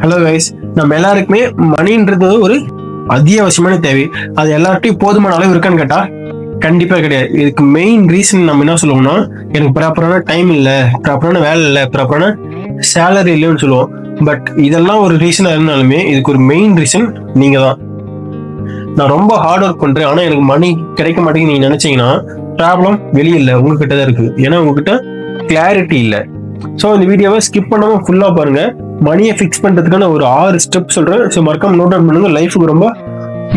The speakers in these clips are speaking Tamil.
ஹலோ கைஸ், நம்ம எல்லாருக்குமே மணின்றது ஒரு அத்தியாவசியமான தேவை. அது எல்லார்ட்டையும் போதுமான அளவு இருக்கான்னு கேட்டா கண்டிப்பா கிடையாது. இதுக்கு மெயின் ரீசன் நம்ம என்ன சொல்லுவோம்னா, எனக்கு ப்ராப்பரான டைம் இல்லை, ப்ராப்பரான வேலை இல்லை, ப்ராப்பரான சேலரி இல்லைன்னு சொல்லுவோம். பட் இதெல்லாம் ஒரு ரீசனா இருந்தாலுமே இதுக்கு ஒரு மெயின் ரீசன் நீங்க தான். நான் ரொம்ப ஹார்ட் ஒர்க் பண்றேன், ஆனா எனக்கு மணி கிடைக்க மாட்டேங்குது நீங்க நினைச்சீங்கன்னா ப்ராப்ளம் வெளியே இல்லை, உங்ககிட்ட தான் இருக்கு. ஏன்னா உங்ககிட்ட கிளாரிட்டி இல்லை. ஸோ இந்த வீடியோவை ஸ்கிப் பண்ணாம ஃபுல்லா பாருங்க. மணியை ஃபிக்ஸ் பண்றதுக்கான ஒரு 6 ஸ்டெப் சொல்றேன். ஸோ மறக்காம நோட் டவுன் பண்ணுங்க, லைஃபுக்கு ரொம்ப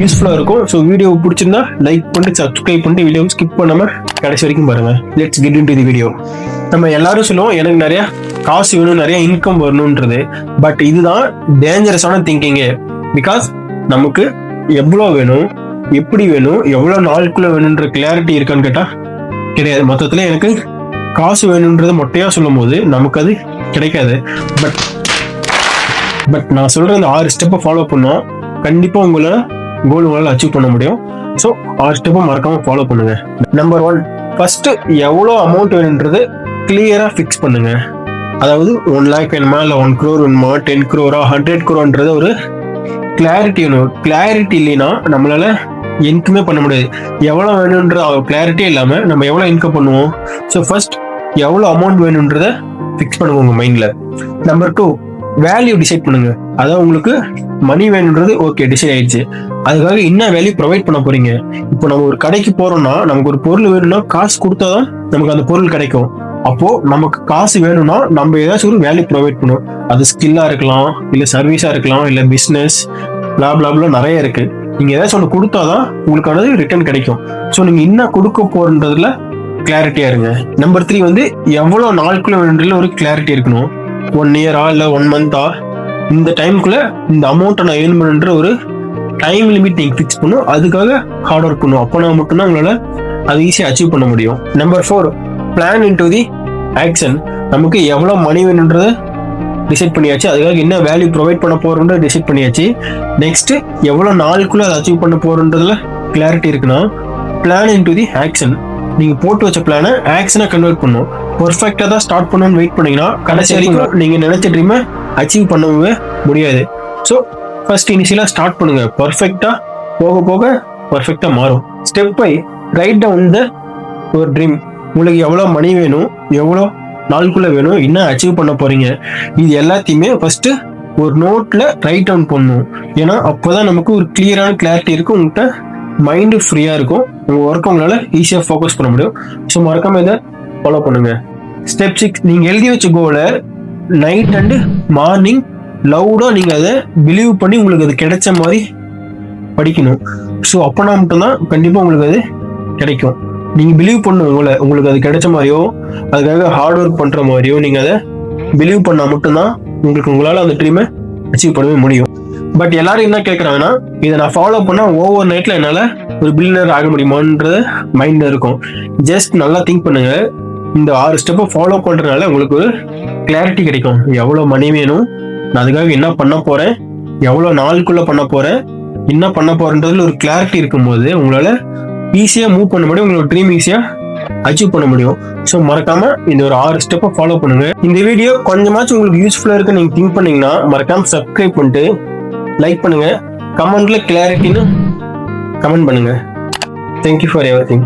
யூஸ்ஃபுல்லா இருக்கும். ஸோ வீடியோ பிடிச்சிருந்தா லைக் பண்ணிட்டு சப்ஸ்கிரைப் பண்ணிட்டு வீடியோ ஸ்கிப் பண்ணாம கடைசி வரைக்கும் பாருங்க. Let's get into the video. நம்ம எல்லாரும் சொல்லுவோம் எனக்கு நிறைய காசு வேணும், நிறைய இன்கம் வரணும்ன்றது. பட் இதுதான் டேஞ்சரஸான திங்கிங்கு. பிகாஸ் நமக்கு எவ்வளோ வேணும், எப்படி வேணும், எவ்வளோ நாளுக்குள்ள வேணுன்ற கிளாரிட்டி இருக்கான்னு கேட்டா கிடையாது. மொத்தத்துல எனக்கு காசு வேணும்ன்றத மொட்டையா சொல்லும் போது நமக்கு அது கிடைக்காது. பட் நான் சொல்ற இந்த 6 ஸ்டெப்பை ஃபாலோ பண்ணா கண்டிப்பா உங்களால கோல் அச்சீவ் பண்ண முடியும். ஸோ 6 ஸ்டெப்பை மறக்காம ஃபாலோ பண்ணுங்க. நம்பர் 1, ஃபர்ஸ்ட் எவ்வளோ அமௌண்ட் வேணுன்றது கிளியரா ஃபிக்ஸ் பண்ணுங்க. அதாவது 1 lakh வேணுமா, இல்லை 1 crore வேணுமா, 10 crore 100 crore ஒரு கிளாரிட்டி வேணும். கிளாரிட்டி இல்லைன்னா நம்மளால இன்கமே பண்ண முடியாது. எவ்வளோ வேணுன்ற கிளாரிட்டியே இல்லாம நம்ம எவ்வளோ இன்கம் பண்ணுவோம். ஸோ ஃபர்ஸ்ட் எவ்வளோ அமௌண்ட் வேணுன்றத ஃபிக்ஸ் பண்ணுங்க உங்க மைண்ட்ல. நம்பர் 2, வேல்யூ டிசைட் பண்ணுங்க. அதாவது உங்களுக்கு மணி வேணுன்றது ஓகே, டிசைட் ஆயிடுச்சு. அதுக்காக என்ன வேல்யூ ப்ரொவைட் பண்ண போறீங்க. இப்போ நம்ம ஒரு கடைக்கு போறோம்னா நமக்கு ஒரு பொருள் வேணும்னா காசு கொடுத்தாதான் நமக்கு அந்த பொருள் கிடைக்கும். அப்போ நமக்கு காசு வேணும்னா நம்ம ஏதாச்சும் ஒரு வேல்யூ ப்ரொவைட் பண்ணும். அது ஸ்கில்லா இருக்கலாம், இல்ல சர்வீஸா இருக்கலாம், இல்ல பிசினஸ் பிளாப்ல நிறைய இருக்கு. நீங்க ஏதாச்சும் ஒன்று கொடுத்தாதான் உங்களுக்கானது ரிட்டர்ன் கிடைக்கும். ஸோ நீங்க என்ன கொடுக்க போறதுல கிளாரிட்டியா இருங்க. நம்பர் 3 வந்து எவ்வளவு நாளுக்குள்ள வேணுன்றதுல ஒரு கிளாரிட்டி இருக்கணும். 1 year இல்ல 1 month இந்த டைமுக்குள்ள இந்த அமௌண்ட்டை நான் ஏர்ன் பண்ணுன்ற ஒரு டைம் லிமிட் நீங்க ஃபிக்ஸ் பண்ணும். அதுக்காக ஹார்ட் ஒர்க் பண்ணும். அப்போ நான் மட்டும்தான் உங்களால அது ஈஸியாக அச்சீவ் பண்ண முடியும். Number 4, plan into the action. நமக்கு எவ்வளவு மணி வேணுன்றத டிசைட் பண்ணியாச்சு. அதுக்காக என்ன வேல்யூ ப்ரொவைட் பண்ண போறோம்ன்றத டிசைட் பண்ணியாச்சு. நெக்ஸ்ட் எவ்வளவு நாளுக்குள்ள அதை அச்சீவ் பண்ண போறோன்றதுல கிளாரிட்டி இருக்குன்னா பிளான் இன்டு தி ஆக்ஷன். நீங்க போட்டு வச்ச பிளானை ஆக்ஷனை கன்வெர்ட் பண்ணும். பெர்ஃபெக்டா தான் ஸ்டார்ட் பண்ணணும்னு வெயிட் பண்ணீங்கன்னா கடைசி வரைக்கும் நீங்க நினைச்ச ட்ரீமை அச்சீவ் பண்ணவே முடியாது. ஸோ ஃபர்ஸ்ட் இனிஷியலா ஸ்டார்ட் பண்ணுங்க. பெர்ஃபெக்டா போக போக பெர்ஃபெக்டா மாறும். Step by write down the ஒரு ட்ரீம். உங்களுக்கு எவ்வளோ மணி வேணும், எவ்வளோ நாளுக்குள்ள வேணும், என்ன அச்சீவ் பண்ண போறீங்க, இது எல்லாத்தையுமே ஃபர்ஸ்ட் ஒரு நோட்ல ரைட் டவுன் பண்ணணும். ஏன்னா அப்போதான் நமக்கு ஒரு கிளியரான கிளாரிட்டி இருக்கும். உங்கள்கிட்ட மைண்டு ஃப்ரீயா இருக்கும். உங்க ஒர்க் உங்களால ஈஸியா ஃபோக்கஸ் பண்ண முடியும். ஸோ மறக்காம இதை ஃபாலோ பண்ணுங்க. ஸ்டெப் 6, நீங்க எழுதி வச்ச கோலை நைட் அண்ட் மார்னிங் லவுடா நீங்க அதை பிலீவ் பண்ணி உங்களுக்கு அது கிடைச்ச மாதிரி படிக்கணும். ஸோ அப்போனா மட்டும்தான் கண்டிப்பா உங்களுக்கு அது கிடைக்கும். நீங்க பிலீவ் பண்ணும் உங்களுக்கு அது கிடைச்ச மாதிரியோ, அதுக்காக ஹார்ட் ஒர்க் பண்ற மாதிரியோ நீங்க அதை பிலீவ் பண்ணா மட்டும்தான் உங்களால அந்த ட்ரீமை அச்சீவ் பண்ணவே முடியும். பட் எல்லாரும் என்ன கேட்கறாங்கன்னா, இதை நான் ஃபாலோ பண்ணா ஓவர் நைட்ல என்னால ஒரு பில்லியனர் ஆக முடியுமான்றது மைண்ட்ல இருக்கும். ஜஸ்ட் நல்லா திங்க் பண்ணுங்க. இந்த 6 ஸ்டெப்பை ஃபாலோ பண்றதுனால உங்களுக்கு ஒரு கிளாரிட்டி கிடைக்கும். எவ்வளவு மணி வேணும், நான் அதுக்காக என்ன பண்ண போறேன், எவ்வளவு நாளுக்குள்ள பண்ண போறேன், என்ன பண்ண போறேன்றதுல ஒரு கிளாரிட்டி இருக்கும்போது உங்களால ஈஸியா மூவ் பண்ண முடியும். உங்களோட ட்ரீம் ஈஸியா அச்சீவ் பண்ண முடியும். ஸோ மறக்காம இந்த ஒரு 6 ஸ்டெப்பை ஃபாலோ பண்ணுங்க. இந்த வீடியோ கொஞ்சமாச்சும் உங்களுக்கு யூஸ்ஃபுல்லா இருக்கு நீங்க திங்க் பண்ணீங்கன்னா மறக்காம சப்ஸ்கிரைப் பண்ணிட்டு லைக் பண்ணுங்க. கமெண்ட்ல கிளாரிட்டின்னு கமெண்ட் பண்ணுங்க. Thank you for everything.